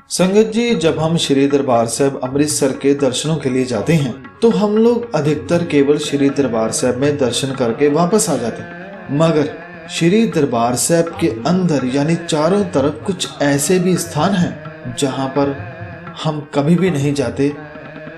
संगत जी, जब हम श्री दरबार साहिब अमृतसर के दर्शनों के लिए जाते हैं तो हम लोग अधिकतर केवल श्री दरबार साहिब में दर्शन करके वापस आ जाते हैं। मगर श्री दरबार साहिब के अंदर यानी चारों तरफ कुछ ऐसे भी स्थान हैं जहां पर हम कभी भी नहीं जाते,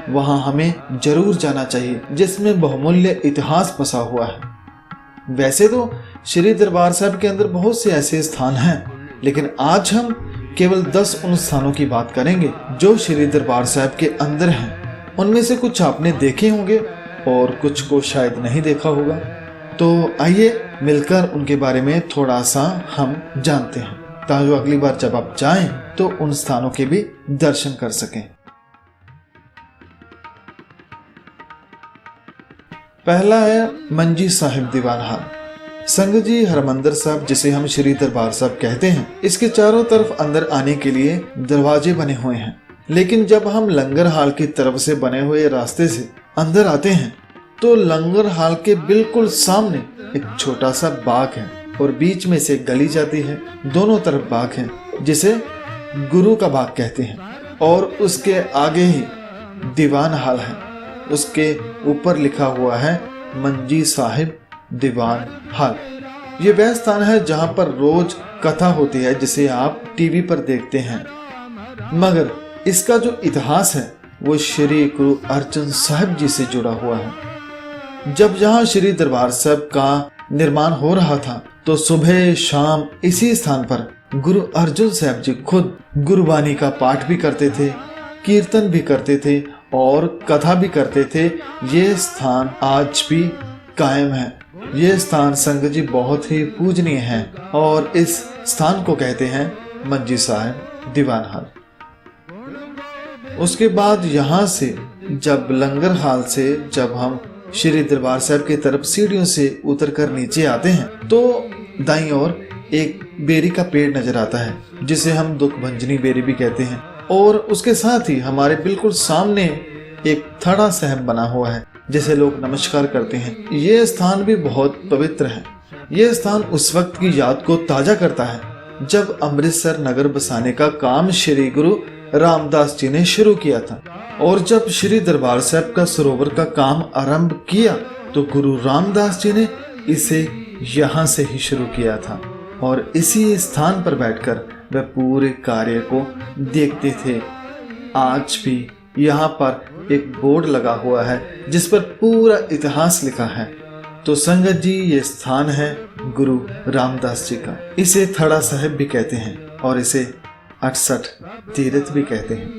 वहां हमें जरूर जाना चाहिए, जिसमें बहुमूल्य इतिहास बसा हुआ है। वैसे तो श्री दरबार साहिब के अंदर बहुत से ऐसे स्थान हैं, लेकिन आज हम केवल 10 उन स्थानों की बात करेंगे जो श्री दरबार साहिब के अंदर हैं। उनमें से कुछ आपने देखे होंगे और कुछ को शायद नहीं देखा होगा। तो आइए मिलकर उनके बारे में थोड़ा सा हम जानते हैं, ताकि अगली बार जब आप जाएं तो उन स्थानों के भी दर्शन कर सकें। पहला है मंजी साहिब दीवान हाल। संगत जी, हरमंदिर साहब जिसे हम श्री दरबार साहब कहते हैं, इसके चारों तरफ अंदर आने के लिए दरवाजे बने हुए हैं। लेकिन जब हम लंगर हाल की तरफ से बने हुए रास्ते से अंदर आते हैं तो लंगर हाल के बिल्कुल सामने एक छोटा सा बाग है और बीच में से गली जाती है। दोनों तरफ बाग है जिसे गुरु का बाग कहते हैं, और उसके आगे ही दीवान हाल है। उसके ऊपर लिखा हुआ है मंजी साहिब दीवान हाल। ये वह स्थान है जहां पर रोज कथा होती है जिसे आप टीवी पर देखते हैं, मगर इसका जो इतिहास है वो श्री गुरु अर्जन साहिब जी से जुड़ा हुआ है। जब यहाँ श्री दरबार साहिब का निर्माण हो रहा था तो सुबह शाम इसी स्थान पर गुरु अर्जुन साहिब जी खुद गुरबानी का पाठ भी करते थे, कीर्तन भी करते थे और कथा भी करते थे। ये स्थान आज भी कायम है। ये स्थान संगत जी बहुत ही पूजनीय है और इस स्थान को कहते हैं मंजी साहिब दीवान हाल। उसके बाद यहाँ से जब लंगर हाल से जब हम श्री दरबार साहिब की तरफ सीढ़ियों से उतरकर नीचे आते हैं तो दाईं ओर एक बेरी का पेड़ नजर आता है जिसे हम दुख भंजनी बेरी भी कहते हैं, और उसके साथ ही हमारे बिल्कुल सामने एक थड़ा साहिब बना हुआ है जिसे लोग नमस्कार करते हैं। ये स्थान भी बहुत पवित्र है। ये स्थान उस वक्त की याद को ताजा करता है जब अमृतसर नगर बसाने का काम श्री गुरु रामदास जी ने शुरू किया था, और जब श्री दरबार साहिब का सरोवर का काम आरंभ किया तो गुरु रामदास जी ने इसे यहाँ से ही शुरू किया था, और इसी स्थान पर बैठकर वह पूरे कार्य को देखते थे। आज भी यहाँ पर एक बोर्ड लगा हुआ है जिस पर पूरा इतिहास लिखा है। तो संगत जी, ये स्थान है गुरु रामदास जी का। इसे थड़ा साहिब भी कहते हैं और इसे 68 तीर्थ भी कहते हैं।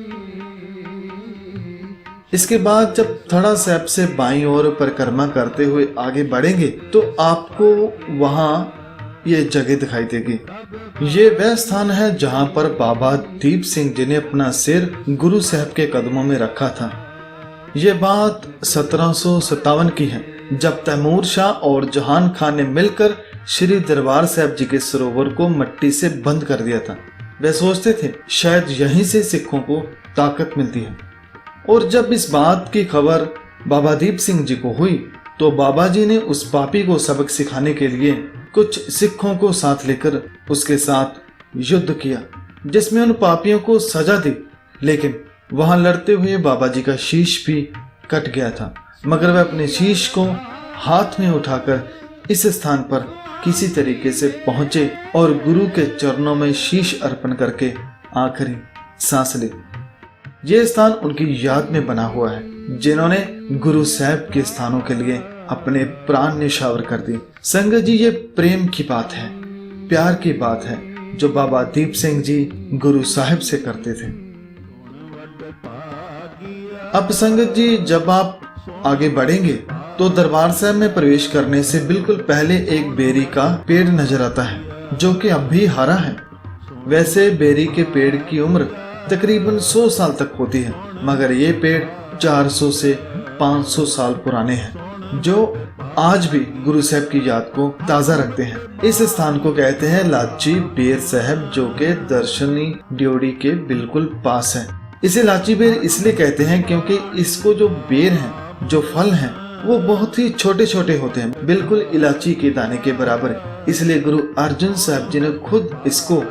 इसके बाद जब थड़ा साहिब से बाईं ओर परिक्रमा करते हुए आगे बढ़ेंगे तो आपको वहां ये जगह दिखाई देगी। ये वह स्थान है जहां पर बाबा दीप सिंह जी ने अपना सिर गुरु साहब के कदमों में रखा था। ये बात 1757 की है जब तैमूर शाह और जहान खान ने मिलकर श्री दरबार साहिब जी के सरोवर को मिट्टी से बंद कर दिया था। वे सोचते थे शायद यहीं से सिखों को ताकत मिलती है, और जब इस बात की खबर बाबा दीप सिंह जी को हुई तो बाबा जी ने उस पापी को सबक सिखाने के लिए कुछ सिखों को साथ लेकर उसके साथ युद्ध किया, जिसमें उन पापियों को सजा दी। लेकिन वहां लड़ते हुए बाबा जी का शीश भी कट गया था, मगर वह अपने शीश को हाथ में उठाकर इस स्थान पर किसी तरीके से पहुंचे और गुरु के चरणों में शीश अर्पण करके आखिरी सांस ली। ये स्थान उनकी याद में बना हुआ है जिन्होंने गुरु साहब के स्थानों के लिए अपने प्राण न्यौछावर कर दी। संगत जी, ये प्रेम की बात है, प्यार की बात है जो बाबा दीप सिंह जी गुरु साहिब से करते थे। अब संगत जी, जब आप आगे बढ़ेंगे तो दरबार साहिब में प्रवेश करने से बिल्कुल पहले एक बेरी का पेड़ नजर आता है जो कि अब भी हरा है। वैसे बेरी के पेड़ की उम्र तकरीबन 100 साल तक होती है, मगर ये पेड़ 400 से 500 साल पुराने हैं जो आज भी गुरु साहब की याद को ताज़ा रखते हैं। इस स्थान को कहते हैं लाची बेर साहब, जो के दर्शनी ड्योढ़ी के बिल्कुल पास है। इसे लाची बेर इसलिए कहते हैं क्योंकि इसको जो बेर हैं, जो फल हैं, वो बहुत ही छोटे छोटे होते हैं, बिल्कुल इलायची के दाने के बराबर। इसलिए गुरु अर्जुन साहब जी ने खुद इसको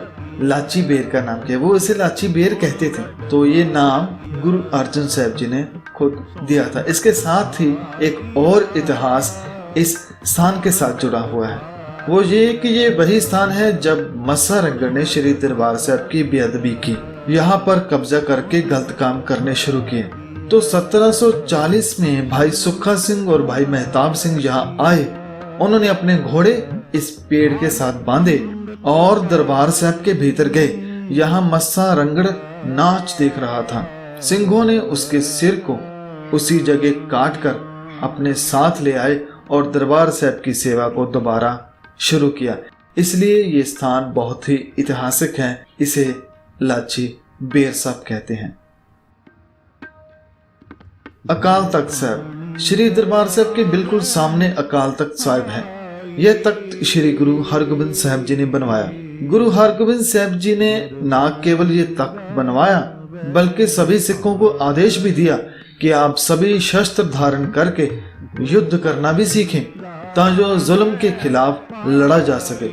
लाची बेर का नाम किया, वो इसे लाची बेर कहते थे। तो ये नाम गुरु अर्जन साहब जी ने खुद दिया था। इसके साथ ही एक और इतिहास इस स्थान के साथ जुड़ा हुआ है, वो ये कि ये वही स्थान है जब मस्सा रंगड़ ने श्री दरबार साहब की बेअदबी की, यहाँ पर कब्जा करके गलत काम करने शुरू किए। तो 1740 में भाई सुखा सिंह और भाई मेहताब सिंह यहाँ आए। उन्होंने अपने घोड़े इस पेड़ के साथ बांधे और दरबार साहब के भीतर गए। यहाँ मस्सा रंगड़ नाच देख रहा था। सिंहों ने उसके सिर को उसी जगह काट कर अपने साथ ले आए और दरबार साहब की सेवा को दोबारा शुरू किया। इसलिए ये स्थान बहुत ही ऐतिहासिक है। इसे लाची बेर साहब कहते हैं। अकाल तख्त साहब, श्री दरबार साहब के बिल्कुल सामने अकाल तख्त साहब है। यह तख्त श्री गुरु हरगोबिंद साहब जी ने बनवाया। गुरु हरगोबिंद साहब जी ने न केवल ये तख्त बनवाया बल्कि सभी सिखों को आदेश भी दिया कि आप सभी शस्त्र धारण करके युद्ध करना भी सीखें ताकि जुल्म के खिलाफ लड़ा जा सके।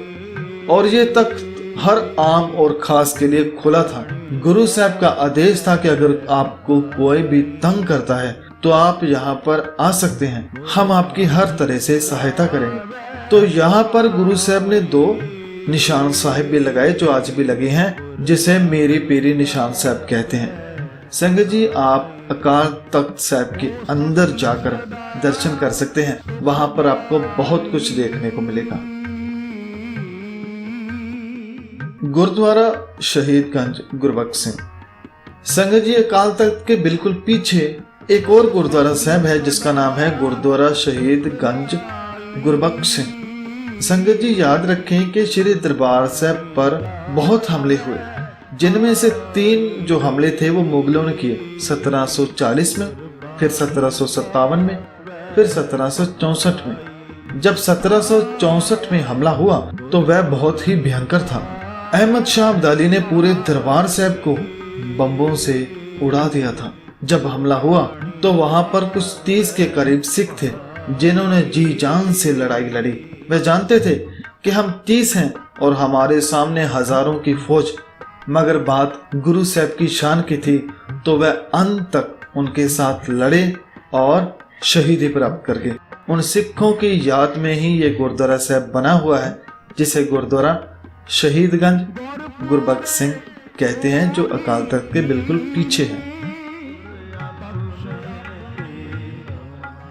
और ये तख्त हर आम और खास के लिए खुला था। गुरु साहब का आदेश था कि अगर आपको कोई भी तंग करता है तो आप यहाँ पर आ सकते हैं, हम आपकी हर तरह से सहायता करेंगे। तो यहाँ पर गुरु साहब ने 2 निशान साहिब भी लगाए जो आज भी लगे हैं, जिसे मेरी पीरी निशान साहब कहते हैं। संगत जी, आप अकाल तख्त साहब के अंदर जाकर दर्शन कर सकते हैं। वहां पर आपको बहुत कुछ देखने को मिलेगा। गुरुद्वारा शहीदगंज गुरबख्श सिंह। संगत जी, अकाल तख्त के बिल्कुल पीछे एक और गुरुद्वारा साहब है जिसका नाम है गुरुद्वारा शहीदगंज गुरबख्श सिंह। संगत जी, याद रखें कि श्री दरबार साहब पर बहुत हमले हुए, जिनमें से 3 जो हमले थे वो मुगलों ने किए। 1740 में, फिर 1757 में, फिर 1764 में। जब 1764 में हमला हुआ तो वह बहुत ही भयंकर था। अहमद शाह अब्दाली ने पूरे दरबार साहब को बम्बों से उड़ा दिया था। जब हमला हुआ तो वहां पर कुछ 30 के करीब सिख थे जिन्होंने जी जान से लड़ाई लड़ी। वे जानते थे कि हम 30 हैं और हमारे सामने हजारों की फौज, मगर बात गुरु साहब की शान की थी तो वह अंत तक उनके साथ लड़े और शहीदी प्राप्त करके। उन सिखों की याद में ही ये गुरुद्वारा साहब बना हुआ है जिसे गुरुद्वारा शहीदगंज गुरबख्श सिंह कहते हैं, जो अकाल तख्त के बिल्कुल पीछे है।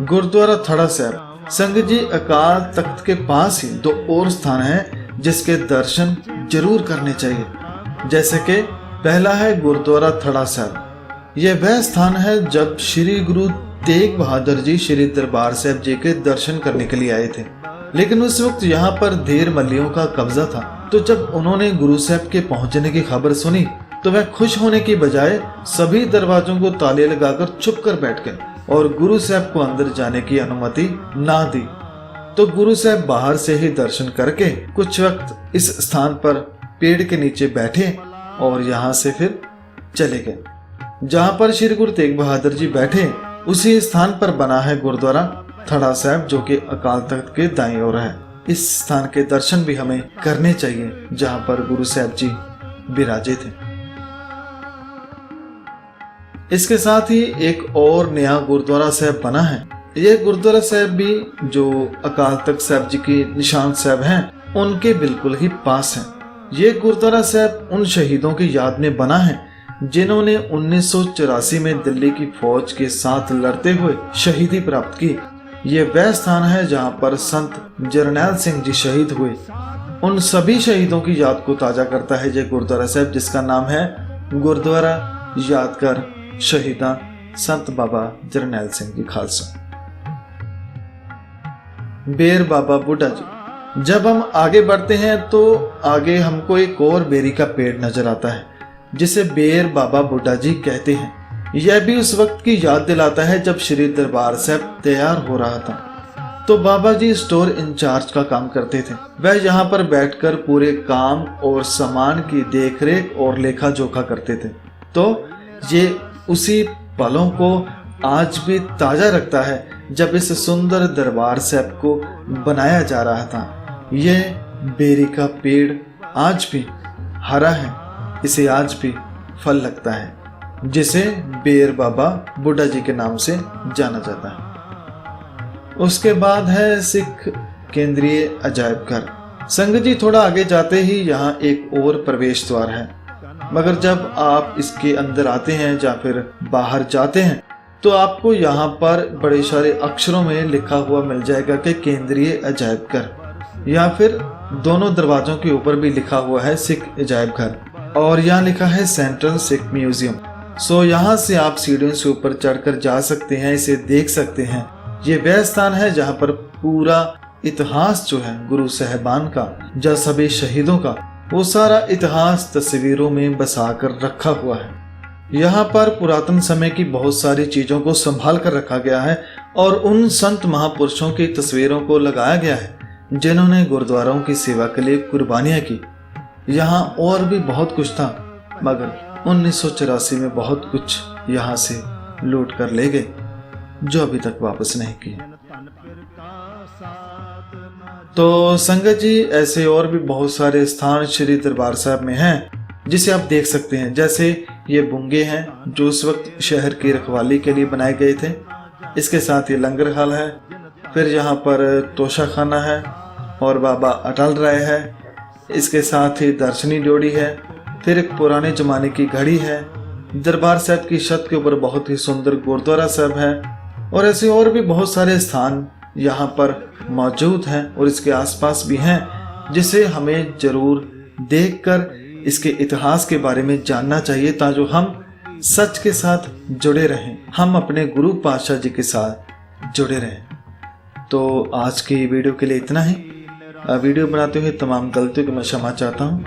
गुरुद्वारा थड़ा साहब। संगत जी, अकाल तख्त के पास ही 2 और स्थान हैं जिसके दर्शन जरूर करने चाहिए। जैसे कि पहला है गुरुद्वारा थड़ा साहब। यह वह स्थान है जब श्री गुरु तेग बहादुर जी श्री दरबार साहब जी के दर्शन करने के लिए आए थे, लेकिन उस वक्त यहाँ पर धेर मल्लियों का कब्जा था। तो जब उन्होंने गुरु साहब के पहुंचने की खबर सुनी तो वह खुश होने की बजाय सभी दरवाजों को ताले लगाकर चुप कर बैठ गए और गुरु साहब को अंदर जाने की अनुमति ना दी। तो गुरु साहब बाहर से ही दर्शन करके कुछ वक्त इस स्थान पर पेड़ के नीचे बैठे और यहाँ से फिर चले गए। जहाँ पर श्री गुरु तेग बहादुर जी बैठे उसी स्थान पर बना है गुरुद्वारा थड़ा साहब, जो कि अकाल तख्त के दाईं ओर है। इस स्थान के दर्शन भी हमें करने चाहिए जहाँ पर गुरु साहब जी विराजे थे। इसके साथ ही एक और नया गुरुद्वारा साहब बना है। यह गुरुद्वारा साहब भी जो अकाल तख्त साहब जी के निशान साहब हैं उनके बिल्कुल ही पास है। ये गुरुद्वारा साहब उन शहीदों की याद में बना है जिन्होंने 1984 में दिल्ली की फौज के साथ लड़ते हुए शहीदी प्राप्त की। ये वह स्थान है जहाँ पर संत जरनैल सिंह जी शहीद हुए। उन सभी शहीदों की याद को ताजा करता है ये गुरुद्वारा साहब, जिसका नाम है गुरुद्वारा यादगार शहीदा संत बाबा जरनैल सिंह जी खालसा। बेर बाबा बुड्ढा जी। जब हम आगे बढ़ते हैं तो आगे हमको एक और बेरी का पेड़ नजर आता है जिसे बेर बाबा बुड्ढा जी कहते हैं। यह भी उस वक्त की याद दिलाता है जब श्री दरबार साहब तैयार हो रहा था। तो बाबा जी स्टोर इंचार्ज का काम करते थे। वह यहाँ पर बैठकर पूरे काम और सामान की देखरेख और लेखा जोखा करते थे। तो ये उसी पलों को आज भी ताजा रखता है जब इस सुंदर दरबार साहब को बनाया जा रहा था। यह बेरी का पेड़ आज भी हरा है, इसे आज भी फल लगता है, जिसे बेर बाबा बुड्ढा जी के नाम से जाना जाता है। उसके बाद है सिख केंद्रीय अजायब घर। संगत जी थोड़ा आगे जाते ही यहाँ एक और प्रवेश द्वार है, मगर जब आप इसके अंदर आते हैं या फिर बाहर जाते हैं तो आपको यहाँ पर बड़े सारे अक्षरों में लिखा हुआ मिल जाएगा कि केंद्रीय अजायब घर, या फिर दोनों दरवाजों के ऊपर भी लिखा हुआ है सिख अजायब घर, और यहाँ लिखा है सेंट्रल सिख म्यूजियम। सो यहाँ से आप सीढ़ियों से ऊपर चढ़कर जा सकते हैं, इसे देख सकते हैं। ये वह स्थान है जहाँ पर पूरा इतिहास जो है गुरु साहिबान का या सभी शहीदों का, वो सारा इतिहास तस्वीरों में बसा कर रखा हुआ है। यहाँ पर पुरातन समय की बहुत सारी चीजों को संभाल कर रखा गया है और उन संत महापुरुषों की तस्वीरों को लगाया गया है जिन्होंने गुरुद्वारों की सेवा के लिए कुर्बानियां की। यहाँ और भी बहुत कुछ था, मगर 1984 में बहुत कुछ यहाँ से लूट कर ले गए, जो अभी तक वापस नहीं किए। तो संगत जी ऐसे और भी बहुत सारे स्थान श्री दरबार साहब में हैं जिसे आप देख सकते हैं। जैसे ये बुंगे हैं जो उस वक्त शहर की रखवाली के लिए बनाए गए थे। इसके साथ ये लंगर हाल है, फिर यहाँ पर तोशा खाना है और बाबा अटल राय है। इसके साथ ही दर्शनी ड्योढ़ी है, फिर एक पुराने जमाने की घड़ी है। दरबार साहब की छत के ऊपर बहुत ही सुंदर गुरुद्वारा साहब है, और ऐसे और भी बहुत सारे स्थान यहाँ पर मौजूद हैं और इसके आसपास भी हैं, जिसे हमें जरूर देखकर इसके इतिहास के बारे में जानना चाहिए, ताकि हम सच के साथ जुड़े रहें, हम अपने गुरु पातशाह जी के साथ जुड़े रहें। तो आज की वीडियो के लिए इतना ही। वीडियो बनाते हुए तमाम गलतियों की मैं क्षमा चाहता हूँ।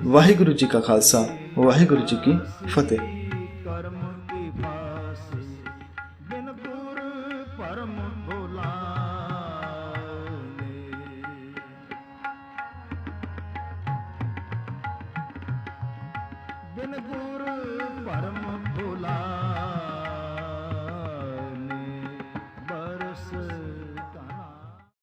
वाहिगुरु जी का खालसा, वाहिगुरु जी की फतेह। बिन गुर परम भुला।